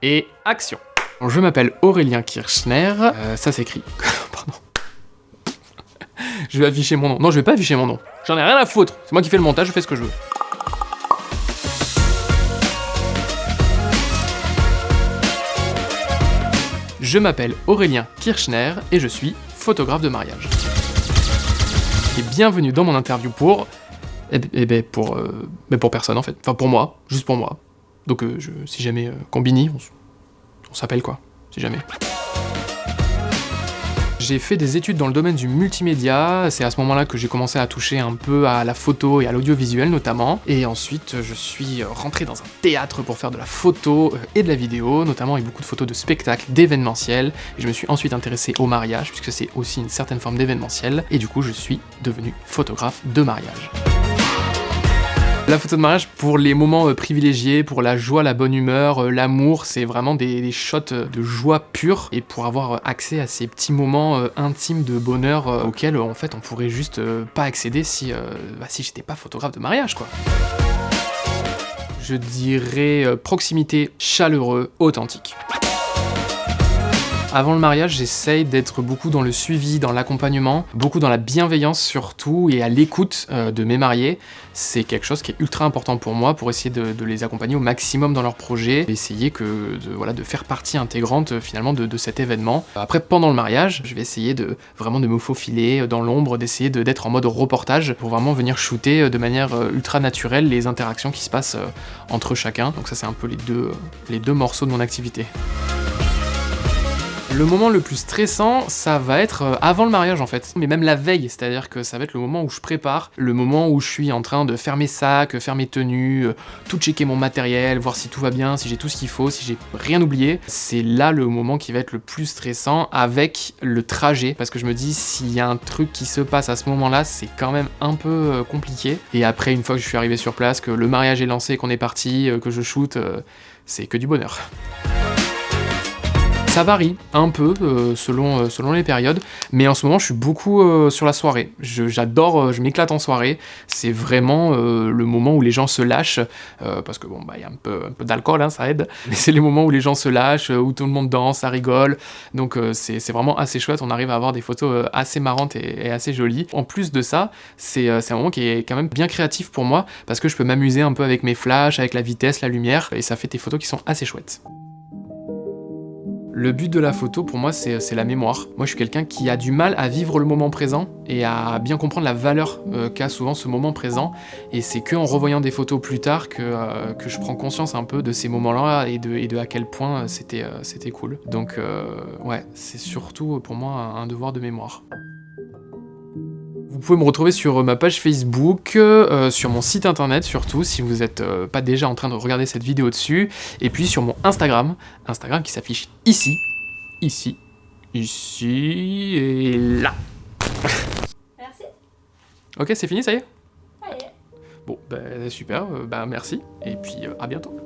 Et action. Je m'appelle Aurélien Kirchner, ça s'écrit... Pardon. Je vais afficher mon nom. Non, je vais pas afficher mon nom. J'en ai rien à foutre. C'est moi qui fais le montage, je fais ce que je veux. Je m'appelle Aurélien Kirchner et je suis photographe de mariage. Et bienvenue dans mon interview pour personne en fait. Enfin pour moi, juste pour moi. Donc si jamais Combini, on s'appelle quoi, si jamais. J'ai fait des études dans le domaine du multimédia, c'est à ce moment-là que j'ai commencé à toucher un peu à la photo et à l'audiovisuel notamment, et ensuite je suis rentré dans un théâtre pour faire de la photo et de la vidéo, notamment avec beaucoup de photos de spectacles, d'événementiel, et je me suis ensuite intéressé au mariage, puisque c'est aussi une certaine forme d'événementiel, et du coup je suis devenu photographe de mariage. La photo de mariage, pour les moments privilégiés, pour la joie, la bonne humeur, l'amour, c'est vraiment des shots de joie pure, et pour avoir accès à ces petits moments intimes de bonheur auxquels en fait on pourrait juste pas accéder si j'étais pas photographe de mariage quoi. Je dirais proximité, chaleureux, authentique. Avant le mariage, j'essaye d'être beaucoup dans le suivi, dans l'accompagnement, beaucoup dans la bienveillance surtout, et à l'écoute de mes mariés. C'est quelque chose qui est ultra important pour moi, pour essayer de les accompagner au maximum dans leurs projets, essayer de faire partie intégrante finalement de cet événement. Après, pendant le mariage, je vais essayer de me faufiler dans l'ombre, d'essayer d'être en mode reportage, pour vraiment venir shooter de manière ultra naturelle les interactions qui se passent entre chacun. Donc ça c'est un peu les deux morceaux de mon activité. Le moment le plus stressant, ça va être avant le mariage en fait, mais même la veille, c'est-à-dire que ça va être le moment où je prépare, le moment où je suis en train de faire mes sacs, faire mes tenues, tout checker mon matériel, voir si tout va bien, si j'ai tout ce qu'il faut, si j'ai rien oublié. C'est là le moment qui va être le plus stressant avec le trajet, parce que je me dis s'il y a un truc qui se passe à ce moment-là, c'est quand même un peu compliqué. Et après, une fois que je suis arrivé sur place, que le mariage est lancé, qu'on est parti, que je shoote, c'est que du bonheur. Ça varie un peu selon les périodes, mais en ce moment je suis beaucoup sur la soirée. J'adore, je m'éclate en soirée, c'est vraiment le moment où les gens se lâchent, parce que bon y a un peu d'alcool, hein, ça aide, mais c'est les moments où les gens se lâchent, où tout le monde danse, ça rigole, donc c'est vraiment assez chouette, on arrive à avoir des photos assez marrantes et assez jolies. En plus de ça, c'est un moment qui est quand même bien créatif pour moi, parce que je peux m'amuser un peu avec mes flashs, avec la vitesse, la lumière, et ça fait des photos qui sont assez chouettes. Le but de la photo, pour moi, c'est la mémoire. Moi, je suis quelqu'un qui a du mal à vivre le moment présent et à bien comprendre la valeur qu'a souvent ce moment présent. Et c'est qu'en revoyant des photos plus tard que je prends conscience un peu de ces moments-là et de à quel point c'était cool. Donc, ouais, c'est surtout pour moi un devoir de mémoire. Vous pouvez me retrouver sur ma page Facebook, sur mon site internet surtout, si vous n'êtes pas déjà en train de regarder cette vidéo dessus, et puis sur mon Instagram qui s'affiche ici, et là. Merci. Ok, c'est fini, ça y est ? Allez. Bon, super, merci, et puis à bientôt.